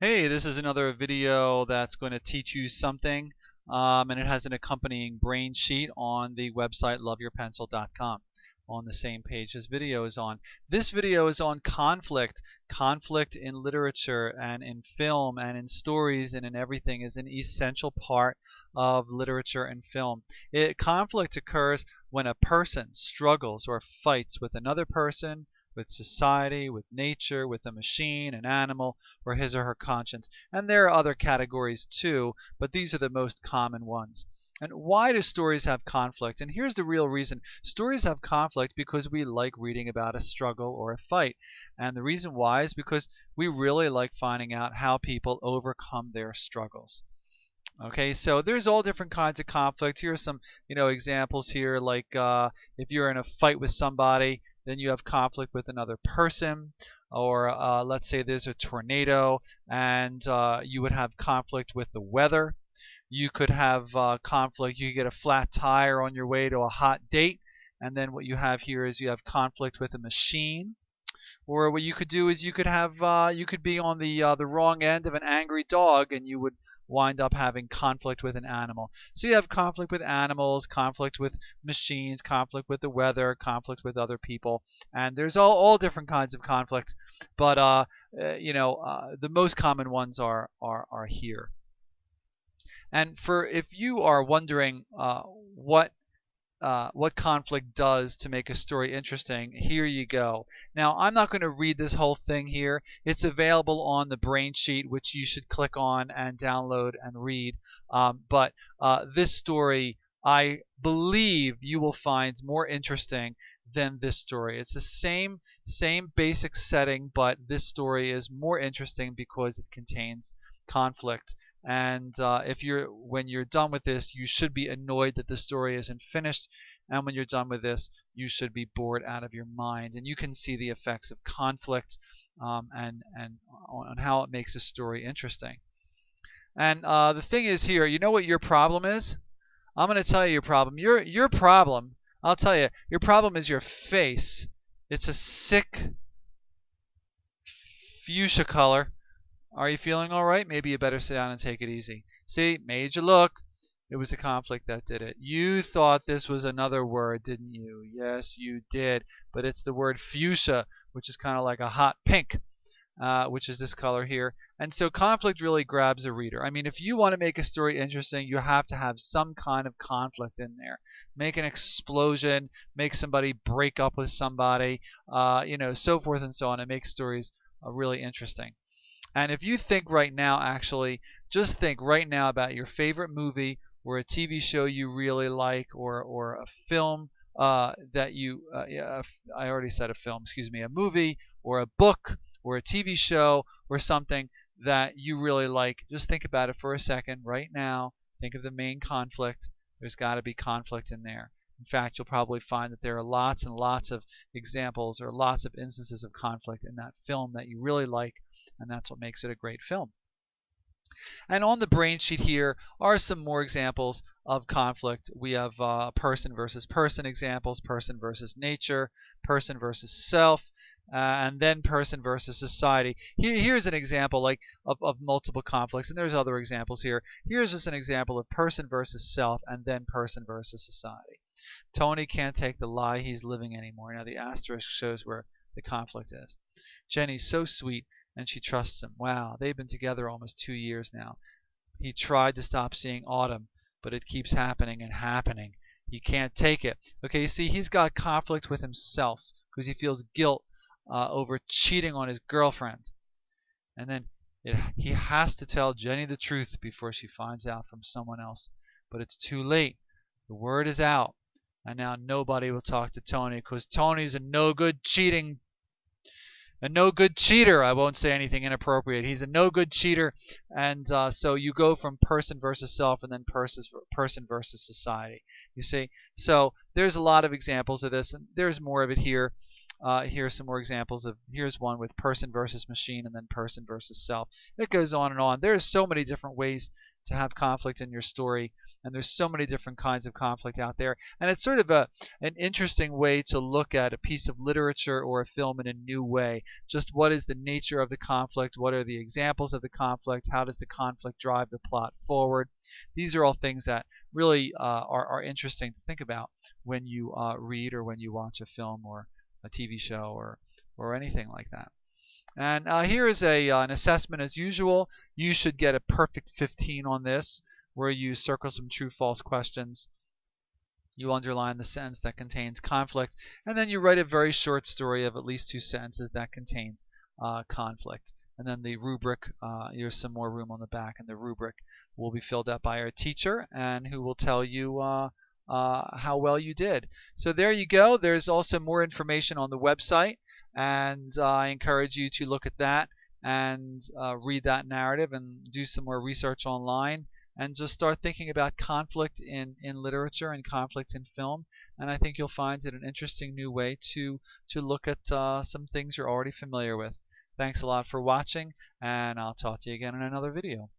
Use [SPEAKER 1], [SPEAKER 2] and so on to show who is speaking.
[SPEAKER 1] Hey, this is another video that's going to teach you something, and it has an accompanying brain sheet on the website loveyourpencil.com on the same page this video is on. This video is on conflict in literature and in film and in stories and in everything is an essential part of literature and film. Conflict occurs when a person struggles or fights with another person, with society, with nature, with a machine, an animal, or his or her conscience. And there are other categories too, but these are the most common ones. And why do stories have conflict? And here's the real reason. Stories have conflict because we like reading about a struggle or a fight. And the reason why is because we really like finding out how people overcome their struggles. Okay, so there's all different kinds of conflict. Here are some, examples here, like if you're in a fight with somebody, then you have conflict with another person, or let's say there's a tornado, and you would have conflict with the weather. You could have conflict. You could get a flat tire on your way to a hot date, and then what you have here is you have conflict with a machine. Or what you could do is you could be on the wrong end of an angry dog, and you would wind up having conflict with an animal. So you have conflict with animals, conflict with machines, conflict with the weather, conflict with other people, and there's all different kinds of conflict. But the most common ones are here. And for if you are wondering what conflict does to make a story interesting, here you go. Now, I'm not going to read this whole thing here. It's available on the brain sheet, which you should click on and download and read. But this story, I believe you will find more interesting than this story. It's the same basic setting, but this story is more interesting because it contains conflict. And when you're done with this, you should be annoyed that the story isn't finished. And when you're done with this, you should be bored out of your mind. And you can see the effects of conflict and on how it makes a story interesting. And the thing is here, you know what your problem is? I'm going to tell you your problem. Your problem, I'll tell you, your problem is your face. It's a sick fuchsia color. Are you feeling all right? Maybe you better sit down and take it easy. See, made you look. It was the conflict that did it. You thought this was another word, didn't you? Yes, you did. But it's the word fuchsia, which is kind of like a hot pink, which is this color here. And so conflict really grabs a reader. I mean, if you want to make a story interesting, you have to have some kind of conflict in there. Make an explosion, make somebody break up with somebody, so forth and so on. It makes stories really interesting. And if you think right now, actually, just think right now about your favorite movie or a TV show you really like, or a film that you, yeah, I already said a film, excuse me, a movie or a book or a TV show or something that you really like. Just think about it for a second right now. Think of the main conflict. There's got to be conflict in there. In fact, you'll probably find that there are lots and lots of examples or lots of instances of conflict in that film that you really like, and that's what makes it a great film. And on the brain sheet here are some more examples of conflict. We have person versus person examples, person versus nature, person versus self, and then person versus society. Here's an example of multiple conflicts, and there's other examples here. Here's just an example of person versus self, and then person versus society. Tony can't take the lie he's living anymore. Now the asterisk shows where the conflict is. Jenny's so sweet, and she trusts him. Wow, they've been together almost 2 years now. He tried to stop seeing Autumn, but it keeps happening and happening. He can't take it. Okay, you see, he's got conflict with himself because he feels guilt over cheating on his girlfriend. And then he has to tell Jenny the truth before she finds out from someone else. But it's too late. The word is out. And now nobody will talk to Tony because Tony's a no good cheater. I won't say anything inappropriate. He's a no good cheater, and so you go from person versus self, and then person versus society. You see, so there's a lot of examples of this, and there's more of it here. Here's some more examples of. Here's one with person versus machine, and then person versus self. It goes on and on. There's so many different ways to have conflict in your story. And there's so many different kinds of conflict out there, and it's sort of an interesting way to look at a piece of literature or a film in a new way. Just what is the nature of the conflict? What are the examples of the conflict? How does the conflict drive the plot forward? These are all things that really are interesting to think about when you read or when you watch a film or a TV show or anything like that. And here is an assessment as usual. You should get a perfect 15 on this, where you circle some true-false questions. You underline the sentence that contains conflict, and then you write a very short story of at least 2 sentences that contains conflict. And then the rubric, here's some more room on the back, and the rubric will be filled out by our teacher, and who will tell you how well you did. So there you go. There's also more information on the website, and I encourage you to look at that and read that narrative and do some more research online and just start thinking about conflict in literature and conflict in film. And I think you'll find it an interesting new way to look at some things you're already familiar with. Thanks a lot for watching, and I'll talk to you again in another video.